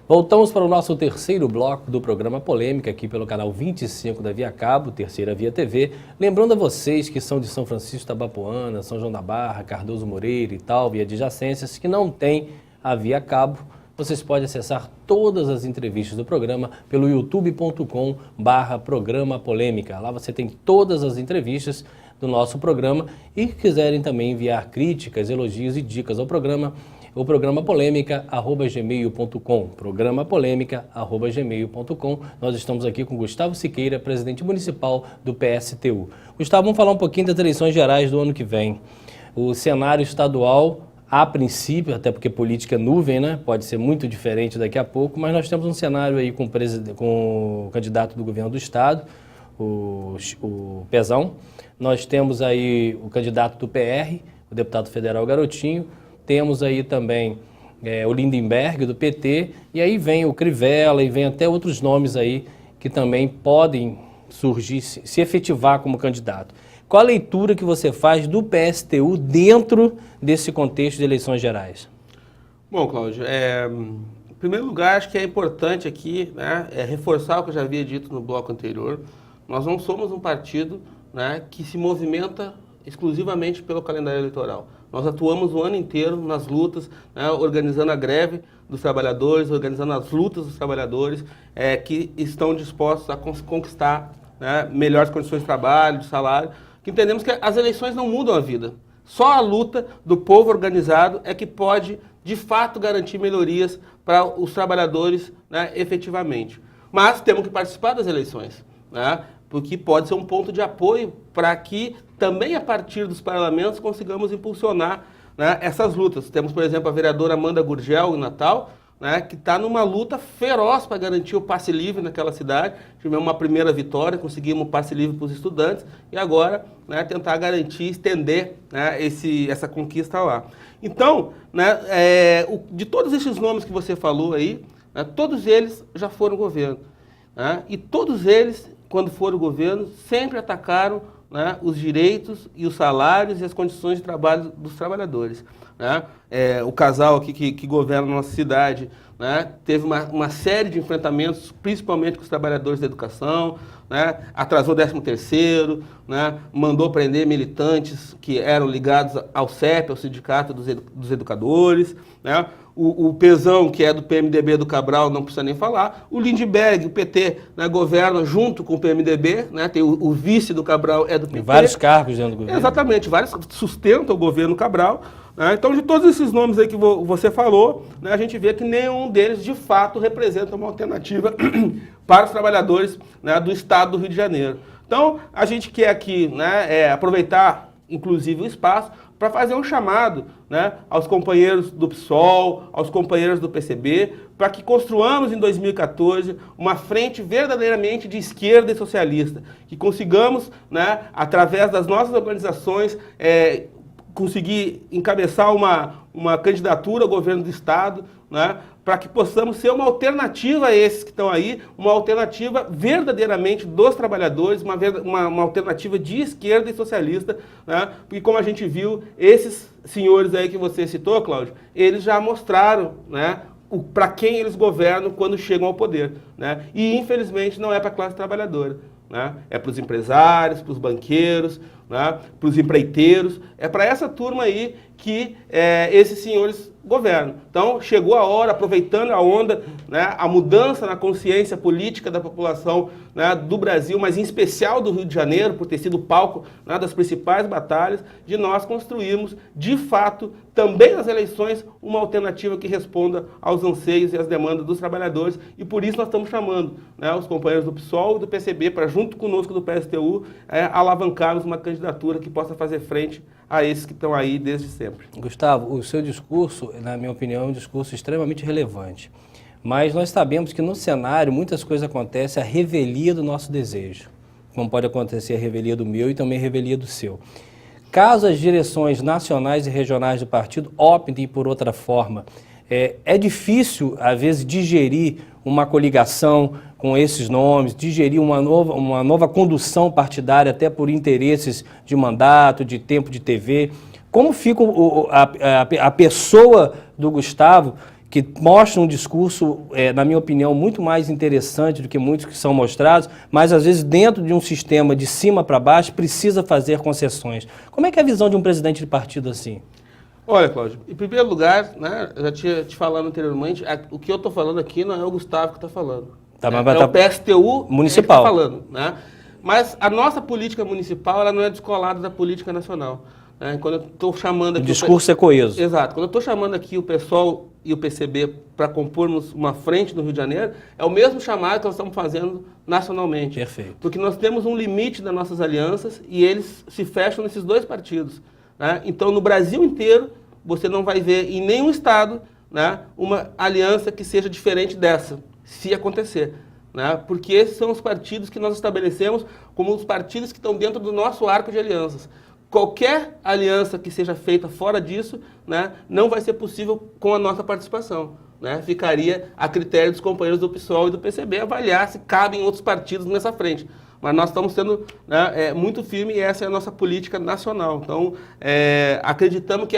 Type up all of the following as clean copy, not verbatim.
Voltamos para o nosso terceiro bloco do programa Polêmica, aqui pelo canal 25 da Via Cabo, Terceira Via TV. Lembrando a vocês que são de São Francisco Tabapuana, São João da Barra, Cardoso Moreira e tal, e adjacências, que não tem a Via Cabo, vocês podem acessar todas as entrevistas do programa pelo youtube.com/programa polêmica. Lá você tem todas as entrevistas do nosso programa e quiserem também enviar críticas, elogios e dicas ao programa, o programa polêmica@gmail.com, programa polêmica@gmail.com. Nós estamos aqui com Gustavo Siqueira, presidente municipal do PSTU. Gustavo, vamos falar um pouquinho das eleições gerais do ano que vem. O cenário estadual, a princípio, até porque política é nuvem, né? Pode ser muito diferente daqui a pouco, mas nós temos um cenário aí com o candidato do governo do estado, o Pezão. Nós temos aí o candidato do PR, o deputado federal Garotinho. Temos aí também o Lindenberg, do PT, e aí vem o Crivella e vem até outros nomes aí que também podem surgir, se efetivar como candidato. Qual a leitura que você faz do PSTU dentro desse contexto de eleições gerais? Bom, Cláudio, em primeiro lugar, acho que é importante aqui, né, reforçar o que eu já havia dito no bloco anterior. Nós não somos um partido, né, que se movimenta exclusivamente pelo calendário eleitoral. Nós atuamos o ano inteiro nas lutas, né, organizando a greve dos trabalhadores, organizando as lutas dos trabalhadores que estão dispostos a conquistar, né, melhores condições de trabalho, de salário, que entendemos que as eleições não mudam a vida. Só a luta do povo organizado é que pode, de fato, garantir melhorias para os trabalhadores, né, efetivamente. Mas temos que participar das eleições, né, porque pode ser um ponto de apoio para que também a partir dos parlamentos consigamos impulsionar, né, essas lutas. Temos, por exemplo, a vereadora Amanda Gurgel, em Natal, né, que está numa luta feroz para garantir o passe livre naquela cidade. Tivemos uma primeira vitória, conseguimos o passe livre para os estudantes e agora, né, tentar garantir, estender, né, essa conquista lá. Então, né, de todos esses nomes que você falou aí, né, todos eles já foram governo, né, e todos eles, quando foram governo, sempre atacaram, né, os direitos e os salários e as condições de trabalho dos trabalhadores, né? O casal aqui que governa a nossa cidade, né, teve uma série de enfrentamentos, principalmente com os trabalhadores da educação, né, atrasou 13º, né, mandou prender militantes que eram ligados ao CEP, ao Sindicato dos Educadores, né? O Pezão, que é do PMDB do Cabral, não precisa nem falar. O Lindenberg, o PT, né, governa junto com o PMDB, né, tem o vice do Cabral é do PT. Tem vários cargos dentro do governo. Exatamente, vários sustentam o governo Cabral. Né? Então, de todos esses nomes aí que você falou, né, a gente vê que nenhum deles, de fato, representa uma alternativa para os trabalhadores, né, do estado do Rio de Janeiro. Então, a gente quer aqui, né, aproveitar, inclusive, o espaço para fazer um chamado, né, aos companheiros do PSOL, aos companheiros do PCB, para que construamos em 2014 uma frente verdadeiramente de esquerda e socialista, que consigamos, né, através das nossas organizações, conseguir encabeçar uma candidatura ao governo do Estado, né, para que possamos ser uma alternativa a esses que estão aí, uma alternativa verdadeiramente dos trabalhadores, uma alternativa de esquerda e socialista, né, porque como a gente viu, esses senhores aí que você citou, Cláudio, eles já mostraram, né, para quem eles governam quando chegam ao poder, né, e infelizmente não é para a classe trabalhadora, né, é para os empresários, para os banqueiros, né, para os empreiteiros, é para essa turma aí que esses senhores governam. Então, chegou a hora, aproveitando a onda, né, a mudança na consciência política da população, né, do Brasil, mas em especial do Rio de Janeiro, por ter sido palco, né, das principais batalhas, de nós construirmos, de fato, também nas eleições, uma alternativa que responda aos anseios e às demandas dos trabalhadores, e por isso nós estamos chamando, né, os companheiros do PSOL e do PCB para, junto conosco do PSTU, alavancarmos uma candidatura que possa fazer frente a esses que estão aí desde sempre. Gustavo, o seu discurso, na minha opinião, é um discurso extremamente relevante. Mas nós sabemos que no cenário muitas coisas acontecem, a revelia do nosso desejo. Como pode acontecer a revelia do meu e também a revelia do seu. Caso as direções nacionais e regionais do partido optem por outra forma, é difícil, às vezes, digerir uma coligação, com esses nomes, digerir uma nova condução partidária, até por interesses de mandato, de tempo de TV. Como fica a pessoa do Gustavo, que mostra um discurso, na minha opinião, muito mais interessante do que muitos que são mostrados, mas às vezes dentro de um sistema de cima para baixo precisa fazer concessões. Como é que é a visão de um presidente de partido assim? Olha, Cláudio, em primeiro lugar, né, eu já tinha te falado anteriormente, o que eu estou falando aqui não é o Gustavo que está falando. Tá, né? mas É o PSTU municipal. que está falando. Né? Mas a nossa política municipal ela não é descolada da política nacional. Né? Quando eu estou chamando aqui... O discurso é coeso. Exato. Quando eu estou chamando aqui o PSOL e o PCB para compormos uma frente no Rio de Janeiro, é o mesmo chamado que nós estamos fazendo nacionalmente. Perfeito. Porque nós temos um limite das nossas alianças e eles se fecham nesses dois partidos. Né? Então, no Brasil inteiro, você não vai ver em nenhum estado, né, uma aliança que seja diferente dessa, se acontecer. Né? Porque esses são os partidos que nós estabelecemos como os partidos que estão dentro do nosso arco de alianças. Qualquer aliança que seja feita fora disso, né, não vai ser possível com a nossa participação. Né? Ficaria a critério dos companheiros do PSOL e do PCB avaliar se cabem outros partidos nessa frente. Mas nós estamos sendo, né, muito firmes e essa é a nossa política nacional. Então, acreditamos que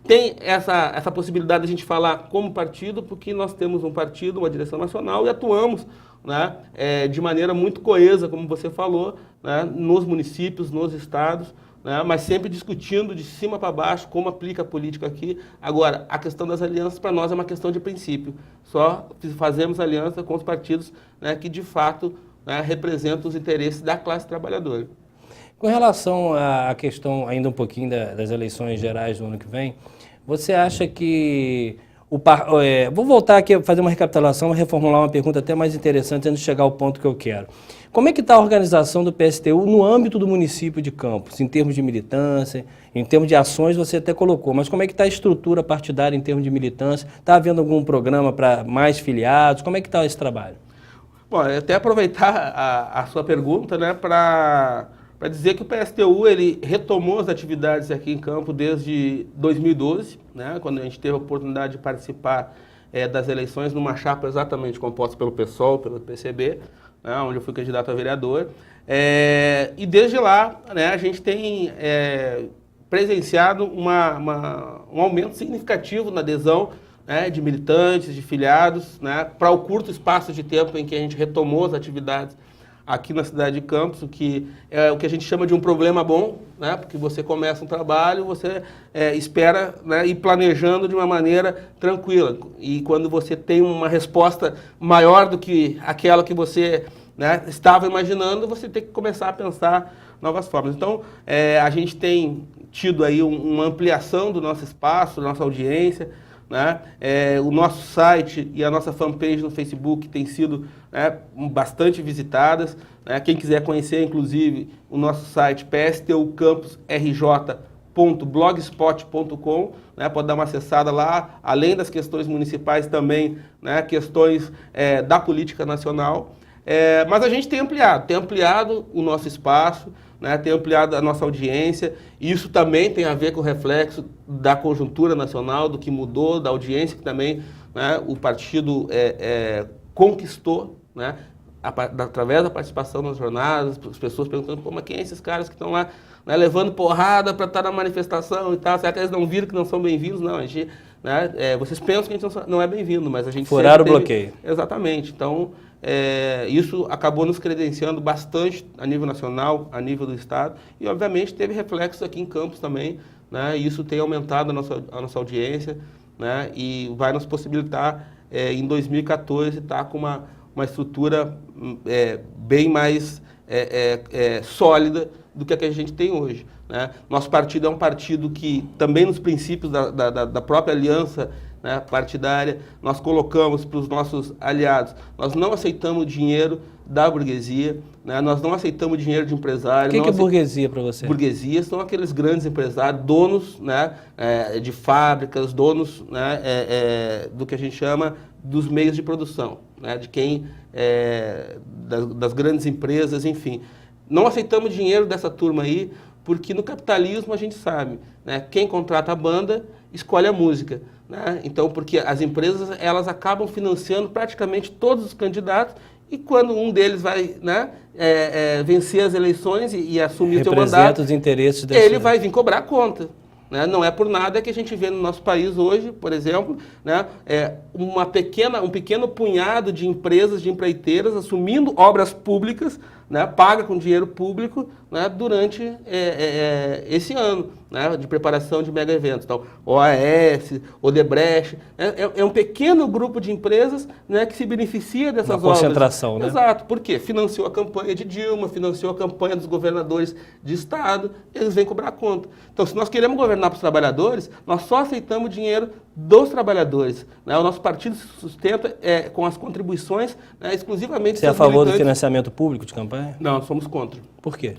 tem essa possibilidade de a gente falar como partido, porque nós temos um partido, uma direção nacional e atuamos, né, de maneira muito coesa, como você falou, né, nos municípios, nos estados, né, mas sempre discutindo de cima para baixo como aplica a política aqui. Agora, a questão das alianças para nós é uma questão de princípio. Só fazemos aliança com os partidos, né, que de fato, né, representam os interesses da classe trabalhadora. Com relação à questão, ainda um pouquinho das eleições gerais do ano que vem, você acha que... vou voltar aqui a fazer uma recapitulação, reformular uma pergunta até mais interessante antes de chegar ao ponto que eu quero. Como é que está a organização do PSTU no âmbito do município de Campos, em termos de militância, em termos de ações você até colocou, mas como é que está a estrutura partidária em termos de militância? Está havendo algum programa para mais filiados? Como é que está esse trabalho? Bom, até aproveitar a sua pergunta, né, para dizer que o PSTU ele retomou as atividades aqui em Campos desde 2012, né, quando a gente teve a oportunidade de participar das eleições numa chapa exatamente composta pelo PSOL, pelo PCB, né, onde eu fui candidato a vereador. E desde lá, né, a gente tem presenciado um aumento significativo na adesão, né, de militantes, de filiados, né, para o curto espaço de tempo em que a gente retomou as atividades aqui na cidade de Campos, o que é o que a gente chama de um problema bom, né, porque você começa um trabalho, você espera, né, ir planejando de uma maneira tranquila. E quando você tem uma resposta maior do que aquela que você, né, estava imaginando, você tem que começar a pensar novas formas. Então, a gente tem tido aí uma ampliação do nosso espaço, da nossa audiência, né? O nosso site e a nossa fanpage no Facebook tem sido, né, bastante visitadas. Né? Quem quiser conhecer, inclusive, o nosso site pstucampos.blogspot.com, né? Pode dar uma acessada lá, além das questões municipais também, né, questões da política nacional. Mas a gente tem ampliado o nosso espaço, né, tem ampliado a nossa audiência, e isso também tem a ver com o reflexo da conjuntura nacional, do que mudou, da audiência que também, né, o partido conquistou, né, através da participação nas jornadas, as pessoas perguntando como quem é esses caras que estão lá, né, levando porrada para estar na manifestação e tal, será que eles não viram que não são bem-vindos? Não, a gente, né, vocês pensam que a gente não é bem-vindo, mas a gente furaram o bloqueio. Exatamente, então... isso acabou nos credenciando bastante a nível nacional, a nível do Estado, e obviamente teve reflexos aqui em Campos também, né? Isso tem aumentado a nossa audiência, né? E vai nos possibilitar, em 2014, estar com uma estrutura bem mais sólida do que a gente tem hoje. Né? Nosso partido é um partido que também nos princípios da própria aliança, né, partidária, nós colocamos para os nossos aliados, nós não aceitamos dinheiro da burguesia, né, nós não aceitamos dinheiro de empresário. O que é burguesia para você? Burguesia são aqueles grandes empresários, donos, né, de fábricas, donos, né, do que a gente chama dos meios de produção, né, de quem, das grandes empresas, enfim. Não aceitamos dinheiro dessa turma aí, porque no capitalismo a gente sabe, né, quem contrata a banda escolhe a música. Né? Então, porque as empresas elas acabam financiando praticamente todos os candidatos e quando um deles vai, né, vencer as eleições e assumir o seu mandato, representa os interesses desse... ele vai vir cobrar conta. Né? Não é por nada que a gente vê no nosso país hoje, por exemplo, né, um pequeno punhado de empresas, de empreiteiras, assumindo obras públicas, né, paga com dinheiro público, né, durante esse ano, né, de preparação de mega eventos. Então, OAS, Odebrecht, é um pequeno grupo de empresas, né, que se beneficia dessas obras. Concentração, né? Exato. Por quê? Financiou a campanha de Dilma, financiou a campanha dos governadores de estado, eles vêm cobrar conta. Então, se nós queremos governar para os trabalhadores, nós só aceitamos o dinheiro dos trabalhadores. Né? O nosso partido se sustenta com as contribuições, né, exclusivamente... Você é a favor do financiamento público de campanha? Não, somos contra. Por quê?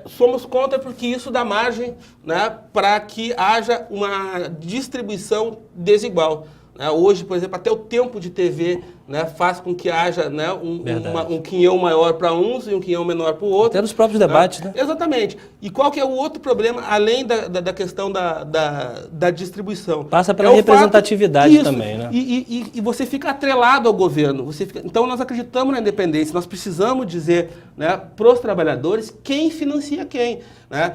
Somos contra porque isso dá margem, né, para que haja uma distribuição desigual. Né? Hoje, por exemplo, até o tempo de TV, né, faz com que haja, né, um quinhão maior para uns e um quinhão menor para o outro. Até nos próprios debates, né? Exatamente. E qual que é o outro problema, além da questão da distribuição? Passa pela representatividade também, né? E você fica atrelado ao governo. Então, nós acreditamos na independência. Nós precisamos dizer, né, para os trabalhadores quem financia quem. Né?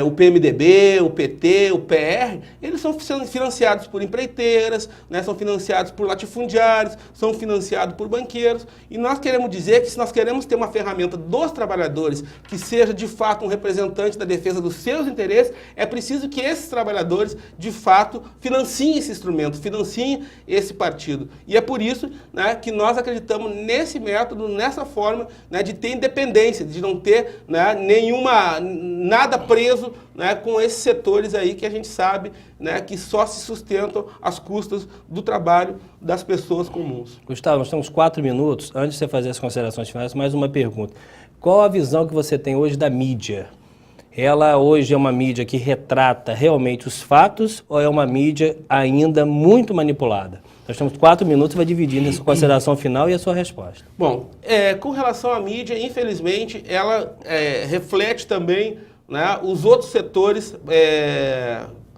O PMDB, o PT, o PR, eles são financiados por empreiteiras, né, são financiados por latifundiários, são financiados por banqueiros, e nós queremos dizer que se nós queremos ter uma ferramenta dos trabalhadores que seja de fato um representante da defesa dos seus interesses, é preciso que esses trabalhadores de fato financiem esse instrumento, financiem esse partido. E é por isso, né, que nós acreditamos nesse método, nessa forma, né, de ter independência, de não ter, né, nada preso, né, com esses setores aí que a gente sabe, né, que só se sustentam às custas do trabalho das pessoas comuns. Gustavo, nós temos 4 minutos. Antes de você fazer as considerações finais, mais uma pergunta. Qual a visão que você tem hoje da mídia? Ela hoje é uma mídia que retrata realmente os fatos ou é uma mídia ainda muito manipulada? Nós temos 4 minutos, vai dividindo a sua consideração final e a sua resposta. Bom, com relação à mídia, infelizmente, ela reflete também, né, os outros setores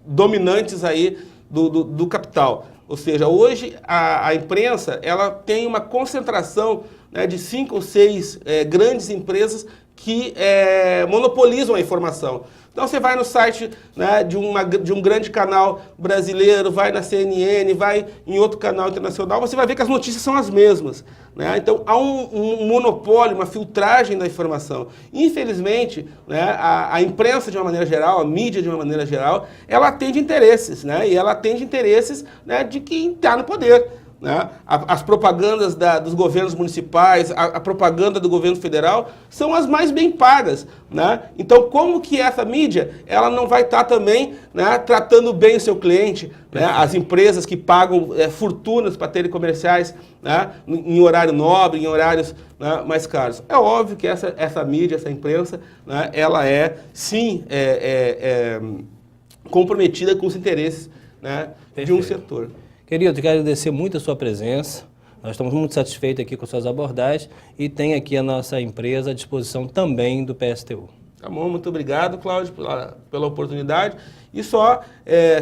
dominantes aí do capital. Ou seja, hoje a imprensa ela tem uma concentração, né, de 5 ou 6 grandes empresas que monopolizam a informação. Então você vai no site, né, de um grande canal brasileiro, vai na CNN, vai em outro canal internacional, você vai ver que as notícias são as mesmas. Né? Então há um monopólio, uma filtragem da informação. Infelizmente, né, a imprensa de uma maneira geral, a mídia de uma maneira geral, ela atende interesses, né? E ela atende interesses, né, de quem está no poder. Né? As propagandas dos governos municipais, a propaganda do governo federal são as mais bem pagas. Né? Então, como que essa mídia ela não vai estar também, né, tratando bem o seu cliente? Né? As empresas que pagam fortunas para terem comerciais, né, em horário nobre, em horários, né, mais caros. É óbvio que essa mídia, essa imprensa, né, ela sim, comprometida com os interesses, né, de um setor. Querido, eu quero agradecer muito a sua presença. Nós estamos muito satisfeitos aqui com suas abordagens e tem aqui a nossa empresa à disposição também do PSTU. Tá bom, muito obrigado, Cláudio, pela oportunidade. E só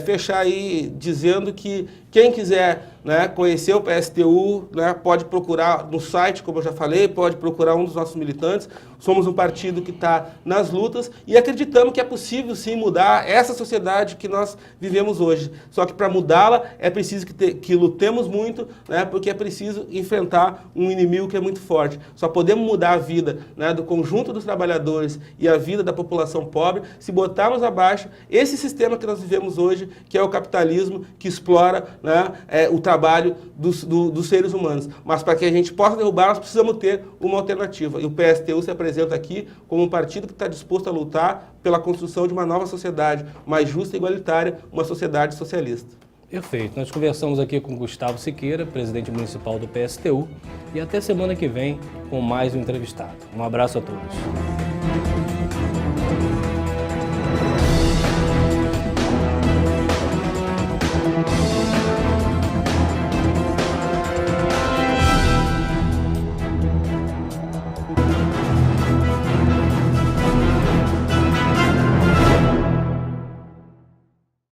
fechar aí dizendo que quem quiser, né, conhecer o PSTU, né, pode procurar no site, como eu já falei, pode procurar um dos nossos militantes. Somos um partido que está nas lutas e acreditamos que é possível sim mudar essa sociedade que nós vivemos hoje. Só que para mudá-la é preciso que lutemos muito, né, porque é preciso enfrentar um inimigo que é muito forte. Só podemos mudar a vida, né, do conjunto dos trabalhadores e a vida da população pobre se botarmos abaixo esse sistema que nós vivemos hoje, que é o capitalismo que explora, né, o trabalho dos seres humanos. Mas para que a gente possa derrubar, nós precisamos ter uma alternativa. E o PSTU se apresenta aqui como um partido que está disposto a lutar pela construção de uma nova sociedade, mais justa e igualitária, uma sociedade socialista. Perfeito. Nós conversamos aqui com Gustavo Siqueira, presidente municipal do PSTU, e até semana que vem com mais um entrevistado. Um abraço a todos.